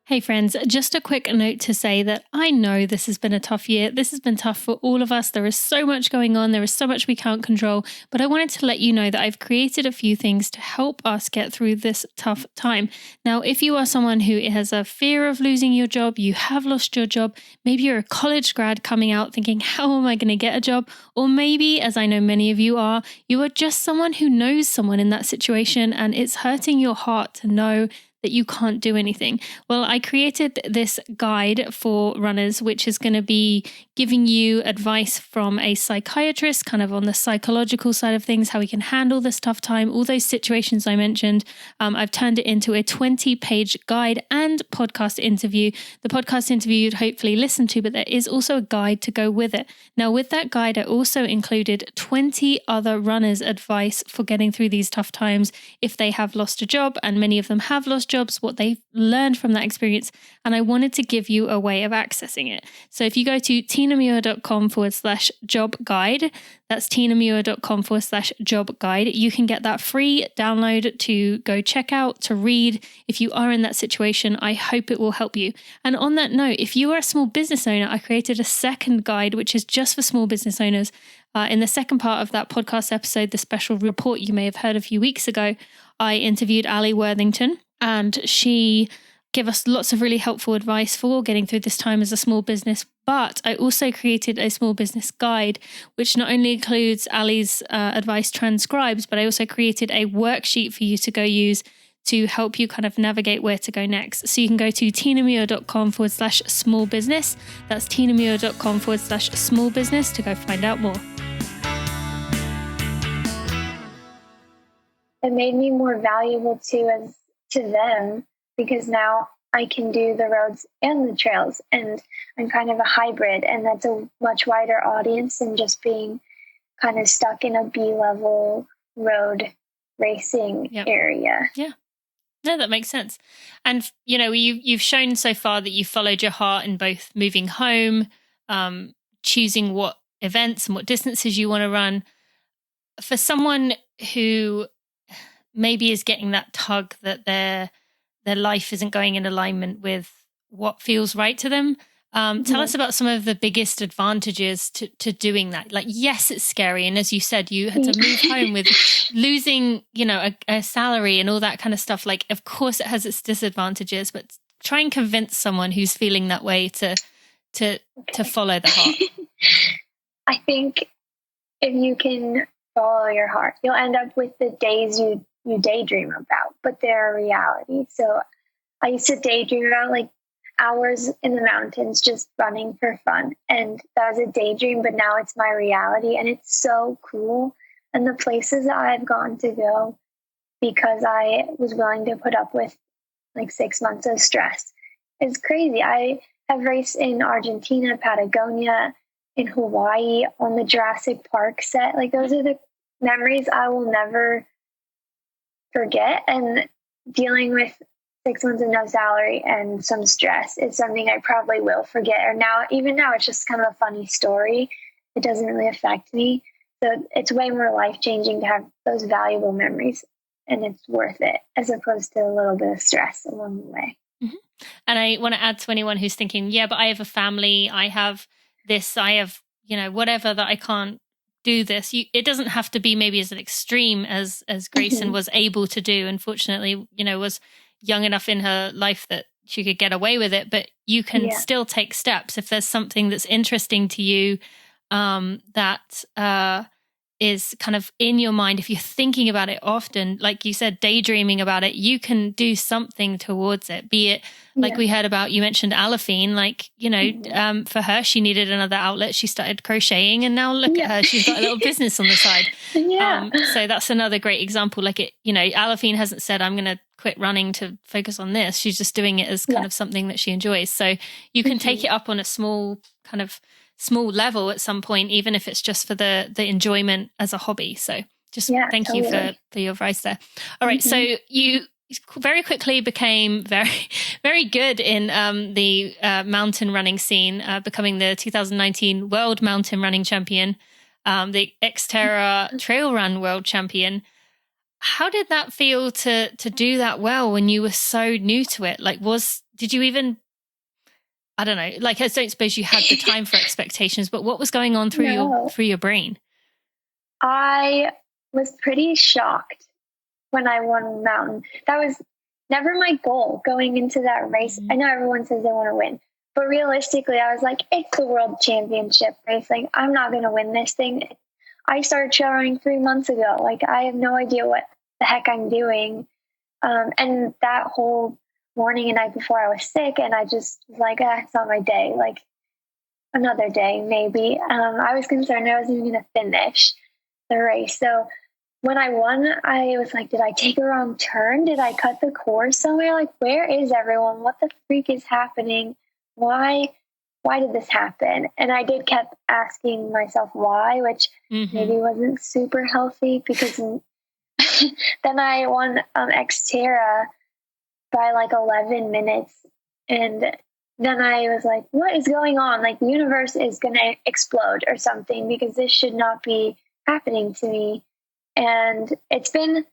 Hey friends, just a quick note to say that I know this has been a tough year. This has been tough for all of us. There is so much going on. There is so much we can't control. But I wanted to let you know that I've created a few things to help us get through this tough time. Now, if you are someone who has a fear of losing your job, you have lost your job, maybe you're a college grad coming out thinking, how am I going to get a job? Or maybe, as I know many of you are just someone who knows someone in that situation, and it's hurting your heart to know that you can't do anything. Well, I created this guide for runners, which is going to be giving you advice from a psychiatrist, kind of on the psychological side of things, how we can handle this tough time, all those situations I mentioned. I've turned it into a 20-page guide and podcast interview. The podcast interview you'd hopefully listen to, but there is also a guide to go with it. Now, with that guide, I also included 20 other runners' advice for getting through these tough times if they have lost a job, and many of them have lost jobs, what they've learned from that experience, and I wanted to give you a way of accessing it. So if you go to tinamuir.com/job guide, that's tinamuir.com/job guide, you can get that free download to go check out, to read. If you are in that situation, I hope it will help you. And on that note, if you are a small business owner, I created a second guide, which is just for small business owners. In the second part of that podcast episode, the special report you may have heard a few weeks ago, I interviewed Ali Worthington, and she gave us lots of really helpful advice for getting through this time as a small business. But I also created a small business guide, which not only includes Ali's advice transcribed, but I also created a worksheet for you to go use to help you kind of navigate where to go next. So you can go to tinamuir.com/small business. That's tinamuir.com/small business to go find out more. It made me more valuable too to them, because now I can do the roads and the trails, and I'm kind of a hybrid, and that's a much wider audience than just being kind of stuck in a B-level road racing area. Yeah. No, that makes sense. And, you've shown so far that you followed your heart in both moving home, choosing what events and what distances you want to run. For someone who maybe is getting that tug that their life isn't going in alignment with what feels right to them, tell us about some of the biggest advantages to doing that. Like, yes, it's scary. And as you said, you had to move home with losing, a salary and all that kind of stuff. Like, of course it has its disadvantages, but try and convince someone who's feeling that way to follow the heart. I think if you can follow your heart, you'll end up with the days you daydream about, but they're a reality. So I used to daydream about like hours in the mountains just running for fun, and that was a daydream, but now it's my reality, and it's so cool. And the places that I've gotten to go because I was willing to put up with like 6 months of stress is crazy. I have raced in Argentina, Patagonia, in Hawaii, on the Jurassic Park set. Like, those are the memories I will never forget. And dealing with 6 months of no salary and some stress is something I probably will forget. Or even now, it's just kind of a funny story. It doesn't really affect me. So it's way more life-changing to have those valuable memories. and it's worth it, as opposed to a little bit of stress along the way. Mm-hmm. And I want to add to anyone who's thinking, yeah, but I have a family, I have this, I have, whatever, that I can't do this. It doesn't have to be maybe as an extreme as Grayson was able to do. Unfortunately, was young enough in her life that she could get away with it, but you can still take steps. If there's something that's interesting to you, that is kind of in your mind, if you're thinking about it often, like you said, daydreaming about it, you can do something towards it. Be it like we heard about, you mentioned Alafine, like, for her, she needed another outlet. She started crocheting, and now look at her, she's got a little business on the side. So that's another great example. Like Alafine hasn't said, I'm going to quit running to focus on this. She's just doing it as kind of something that she enjoys. So you can take it up on a small level at some point, even if it's just for the enjoyment as a hobby. So just thank you for your advice there. All right. So you very quickly became very, very good in the mountain running scene, becoming the 2019 World Mountain Running Champion, the Xterra Trail Run World Champion. How did that feel to do that well when you were so new to it? Like, did you even, I don't know, like, I don't suppose you had the time for expectations, but what was going on through your brain? I was pretty shocked when I won mountain. That was never my goal going into that race. I know everyone says they want to win, but realistically, I was like, it's the world championship race. Like, I'm not going to win this thing. I started trail running 3 months ago. Like, I have no idea what the heck I'm doing. And that whole morning and night before, I was sick, and I just was like, it's not my day. Like, another day, maybe. I was concerned I wasn't even going to finish the race. So when I won, I was like, did I take a wrong turn? Did I cut the course somewhere? Like, where is everyone? What the freak is happening? Why did this happen? And I did kept asking myself why, which maybe wasn't super healthy, because then I won Xterra by like 11 minutes. And then I was like, what is going on? Like, the universe is going to explode or something, because this should not be happening to me. And it's been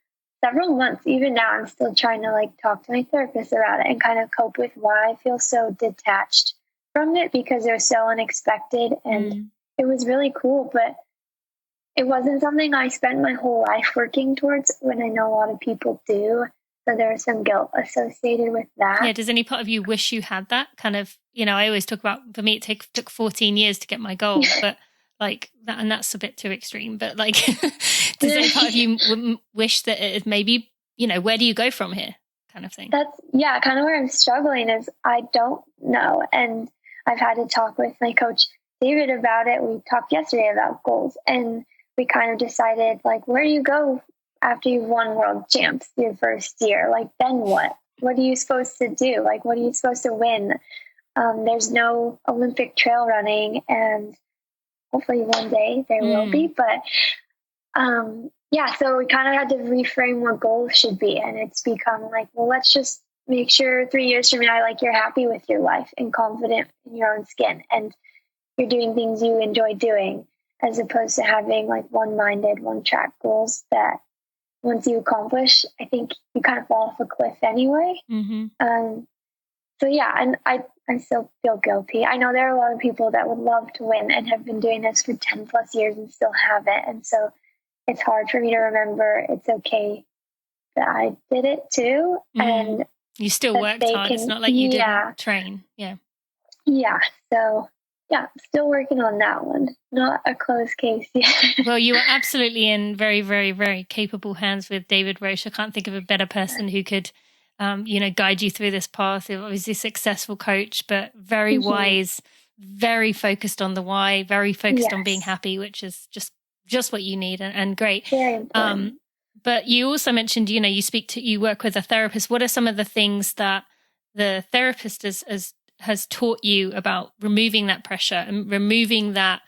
several months. Even now, I'm still trying to like talk to my therapist about it and kind of cope with why I feel so detached from it, because it was so unexpected and it was really cool, but it wasn't something I spent my whole life working towards, when I know a lot of people do. So there was some guilt associated with that. Yeah. Does any part of you wish you had that kind of, I always talk about, for me, it took 14 years to get my goal, but like that, and that's a bit too extreme, but like, does any part of you wish that it maybe, where do you go from here, kind of thing? That's, kind of where I'm struggling is I don't know. And I've had to talk with my coach, David, about it. We talked yesterday about goals, and we kind of decided, like, where do you go after you've won world champs your first year? Like, then what? What are you supposed to do? Like, what are you supposed to win? There's no Olympic trail running, and hopefully one day there will be. But so we kind of had to reframe what goals should be. And it's become like, well, let's just make sure 3 years from now, like, you're happy with your life and confident in your own skin, and you're doing things you enjoy doing, as opposed to having like one-minded, one-track goals that once you accomplish, I think you kind of fall off a cliff anyway. And I still feel guilty. I know there are a lot of people that would love to win and have been doing this for 10 plus years and still haven't. And so it's hard for me to remember it's okay that I did it too. And you still worked hard. It's not like you didn't train. Yeah. So still working on that one. Not a closed case yet. Well, you are absolutely in very, very, very capable hands with David Roche. I can't think of a better person who could, guide you through this path. Obviously, a successful coach, but very wise, very focused on the why, very focused on being happy, which is just what you need, and great. Very important. But you also mentioned, you work with a therapist. What are some of the things that the therapist has taught you about removing that pressure and removing that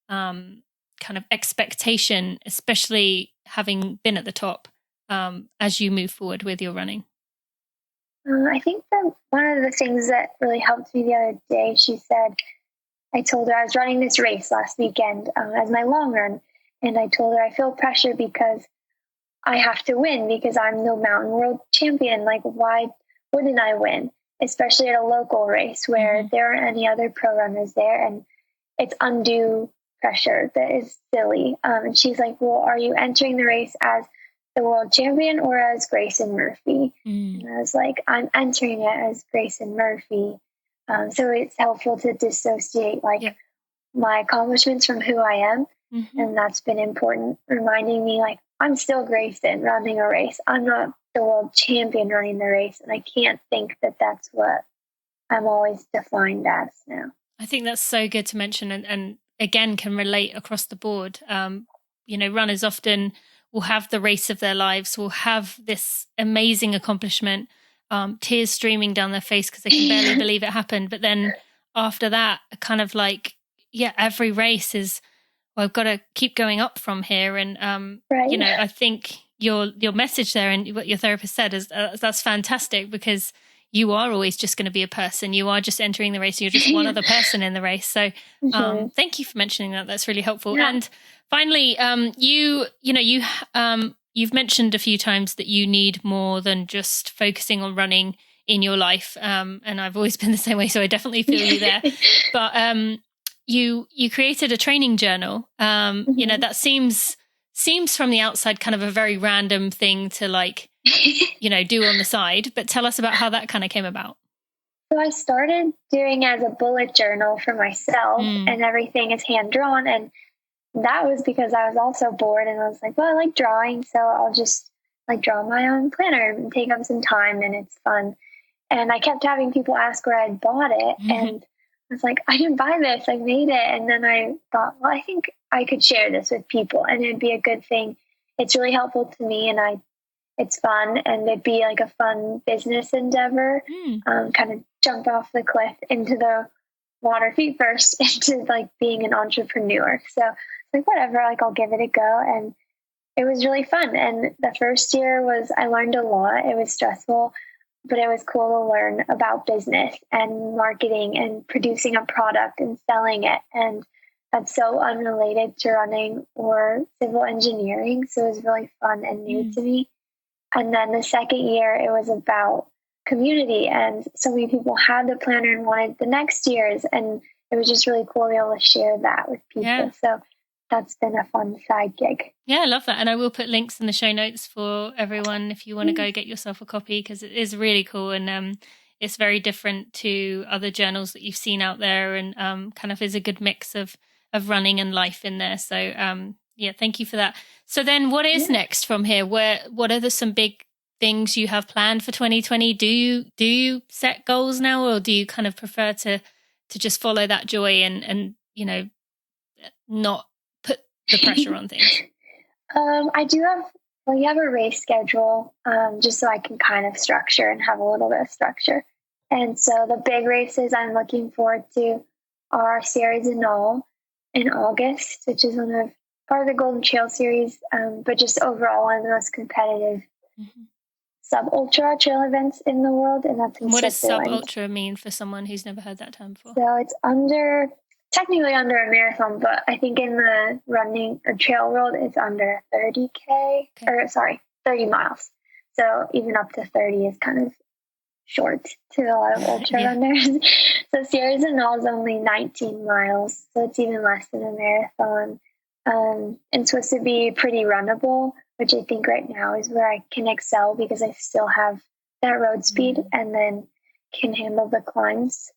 kind of expectation, especially having been at the top, as you move forward with your running? I think that one of the things that really helped me the other day, she said, I told her I was running this race last weekend as my long run. And I told her I feel pressure because I have to win because I'm the mountain world champion. Like, why wouldn't I win? Especially at a local race where there aren't any other pro runners there, and it's undue pressure that is silly. And she's like, well, are you entering the race as the world champion or as Grayson Murphy? And I was like, I'm entering it as Grayson Murphy. So it's helpful to dissociate like my accomplishments from who I am. And that's been important, reminding me like, I'm still Grayson running a race. I'm not the world champion running the race. And I can't think that that's what I'm always defined as now. I think that's so good to mention, and again, can relate across the board. Runners often will have the race of their lives, will have this amazing accomplishment, tears streaming down their face because they can barely believe it happened. But then after that, kind of like, every race is, well, I've got to keep going up from here. And, I think your message there and what your therapist said is that's fantastic, because you are always just going to be a person. You are just entering the race. You're just one other person in the race. So thank you for mentioning that. That's really helpful. Yeah. And finally, you've mentioned a few times that you need more than just focusing on running in your life. And I've always been the same way, so I definitely feel you there. But you created a training journal. That seems from the outside kind of a very random thing to like, do on the side, but tell us about how that kind of came about. So I started doing as a bullet journal for myself, and everything is hand drawn. And that was because I was also bored, and I was like, well, I like drawing, so I'll just like draw my own planner and take up some time, and it's fun. And I kept having people ask where I'd bought it, and I was like, I didn't buy this, I made it. And then I thought, well, I think I could share this with people, and it'd be a good thing. It's really helpful to me, and it's fun, and it'd be like a fun business endeavor, kind of jump off the cliff into the water feet first into like being an entrepreneur. So like, whatever, like I'll give it a go. And it was really fun. And the first year I learned a lot. It was stressful, but it was cool to learn about business and marketing and producing a product and selling it. And that's so unrelated to running or civil engineering. So it was really fun and new to me. And then the second year, it was about community. And so many people had the planner and wanted the next year's. And it was just really cool to be able to share that with people. Yeah. So that's been a fun side gig. Yeah, I love that. And I will put links in the show notes for everyone if you want to go get yourself a copy, because it is really cool. And it's very different to other journals that you've seen out there, and kind of is a good mix of running and life in there. So thank you for that. So then what is next from here? What are some big things you have planned for 2020? Do you set goals now, or do you kind of prefer to just follow that joy and not put the pressure on things? We have a race schedule, just so I can kind of structure and have a little bit of structure. And so the big races I'm looking forward to are Series Annul in August, which is part of the Golden Trail Series, but just overall one of the most competitive sub-ultra trail events in the world, and that's in What Switzerland. does sub-ultra mean for someone who's never heard that term before? So it's technically under a marathon, but I think in the running or trail world, it's under 30K, 30 miles. So even up to 30 is kind of short to a lot of ultra runners. So Series Annul is only 19 miles, so it's even less than a marathon. And it's supposed to be pretty runnable, which I think right now is where I can excel, because I still have that road speed and then can handle the climbs.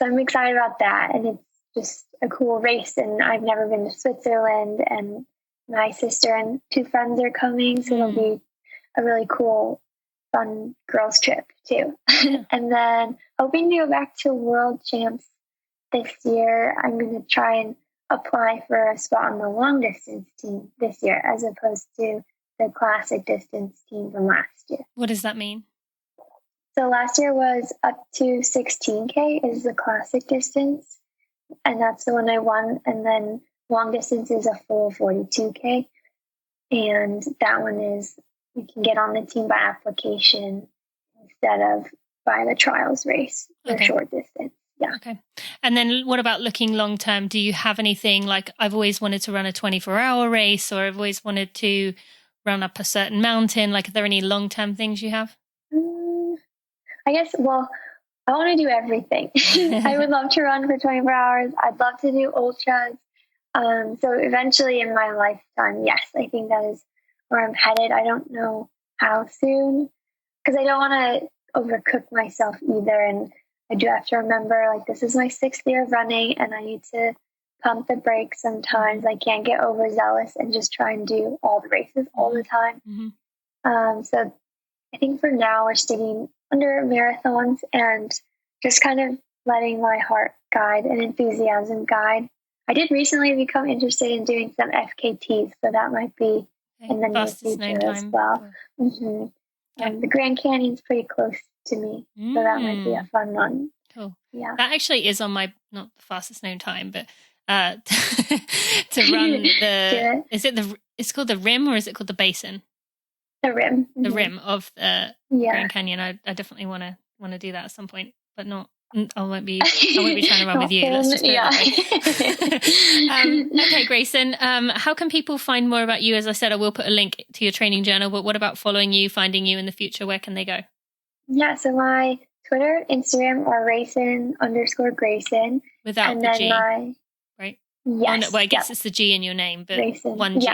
So I'm excited about that. And it's just a cool race. And I've never been to Switzerland, and my sister and 2 friends are coming. So it'll be a really cool, fun girls trip too. And then hoping to go back to World Champs this year. I'm going to try and apply for a spot on the long distance team this year, as opposed to the classic distance team from last year. What does that mean? So last year was up to 16K is the classic distance, and that's the one I won. And then long distance is a full 42K, and that one is you can get on the team by application instead of by the trials race for short distance. Yeah. Okay. And then what about looking long term? Do you have anything like, I've always wanted to run a 24-hour race, or I've always wanted to run up a certain mountain? Like, are there any long-term things you have? I guess, well, I want to do everything. I would love to run for 24 hours. I'd love to do ultras. So eventually in my lifetime, yes, I think that is where I'm headed. I don't know how soon, because I don't want to overcook myself either. And I do have to remember, like, this is my 6th year of running, and I need to pump the brakes sometimes. I can't get overzealous and just try and do all the races all the time. So I think for now we're sticking under marathons and just kind of letting my heart guide and enthusiasm guide. I did recently become interested in doing some FKTs, so that might be in the near future as well. The Grand Canyon's pretty close to me, so that might be a fun one. Cool. Yeah, that actually is on my, not the fastest known time, but to run the. It's called the rim, or is it called the basin? The rim. The rim of the Grand Canyon. I definitely want to do that at some point, but not. I won't be trying to run with you. Let's just put it that way. Okay, Grayson. How can people find more about you? As I said, I will put a link to your training journal. But what about following you, finding you in the future? Where can they go? Yeah, so my Twitter, Instagram are Grayson_Grayson. Without and the then G, right? Yes. Oh, no, well, I guess it's the G in your name, but Grayson. one G.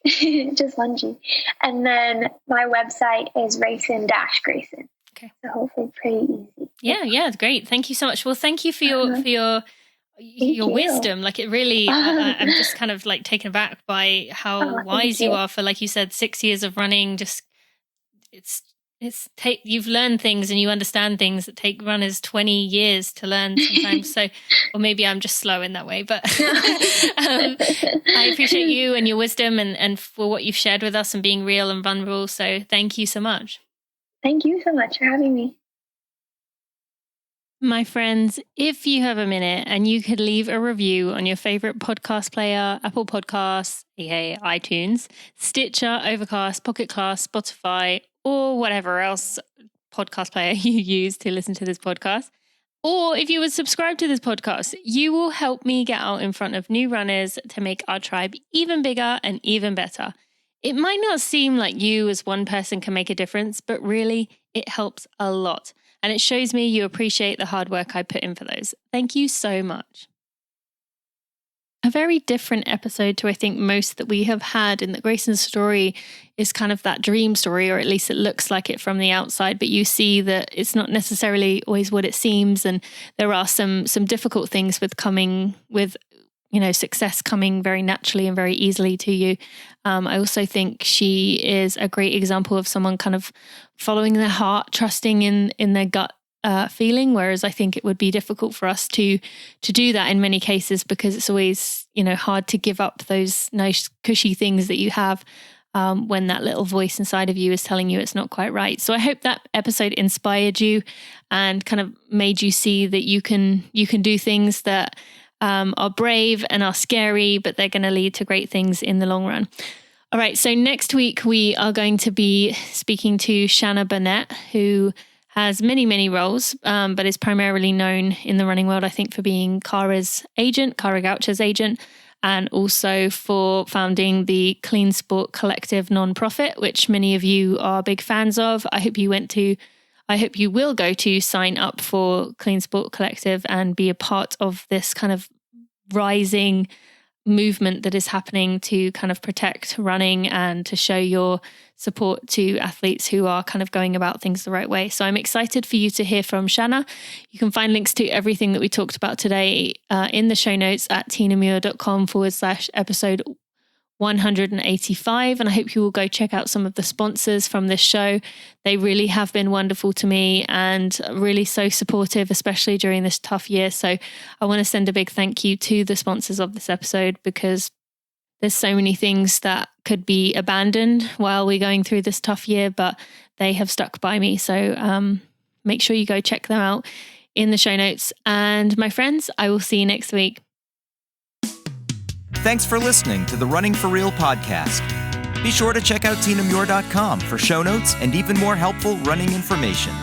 Yeah. Just one G. And then my website is Rayson-Grayson. Okay. So hopefully pretty easy. Yeah, great. Thank you so much. Well, thank you for your wisdom. Like, it really, I'm just kind of like taken aback by how wise you are for, like you said, 6 years of running. Just you've learned things and you understand things that take runners 20 years to learn sometimes. So, or maybe I'm just slow in that way, but I appreciate you and your wisdom and for what you've shared with us and being real and vulnerable. So thank you so much. Thank you so much for having me. My friends, if you have a minute and you could leave a review on your favorite podcast player, Apple Podcasts, aka iTunes, Stitcher, Overcast, Pocket Cast, Spotify, or whatever else podcast player you use to listen to this podcast, or if you would subscribe to this podcast, you will help me get out in front of new runners to make our tribe even bigger and even better. It might not seem like you as one person can make a difference, but really it helps a lot. And it shows me you appreciate the hard work I put in for those. Thank you so much. A very different episode to I think most that we have had, in that Grayson's story is kind of that dream story, or at least it looks like it from the outside, but you see that it's not necessarily always what it seems. And there are some difficult things with success coming very naturally and very easily to you. I also think she is a great example of someone kind of following their heart, trusting in their gut feeling, whereas I think it would be difficult for us to do that in many cases, because it's always, hard to give up those nice cushy things that you have when that little voice inside of you is telling you it's not quite right. So I hope that episode inspired you and kind of made you see that you can do things that are brave and are scary, but they're going to lead to great things in the long run. All right, so next week we are going to be speaking to Shanna Burnett, who has many, many roles, but is primarily known in the running world, I think, for being Cara Goucher's agent, and also for founding the Clean Sport Collective nonprofit, which many of you are big fans of. I hope you will go to sign up for Clean Sport Collective and be a part of this kind of rising movement that is happening to kind of protect running and to show your support to athletes who are kind of going about things the right way. So I'm excited for you to hear from Shanna. You can find links to everything that we talked about today in the show notes at tinamuir.com/episode 185. And I hope you will go check out some of the sponsors from this show. They really have been wonderful to me and really so supportive, especially during this tough year. So I want to send a big thank you to the sponsors of this episode, because there's so many things that could be abandoned while we're going through this tough year, but they have stuck by me. So make sure you go check them out in the show notes. And my friends, I will see you next week. Thanks for listening to the Running for Real podcast. Be sure to check out tinamuir.com for show notes and even more helpful running information.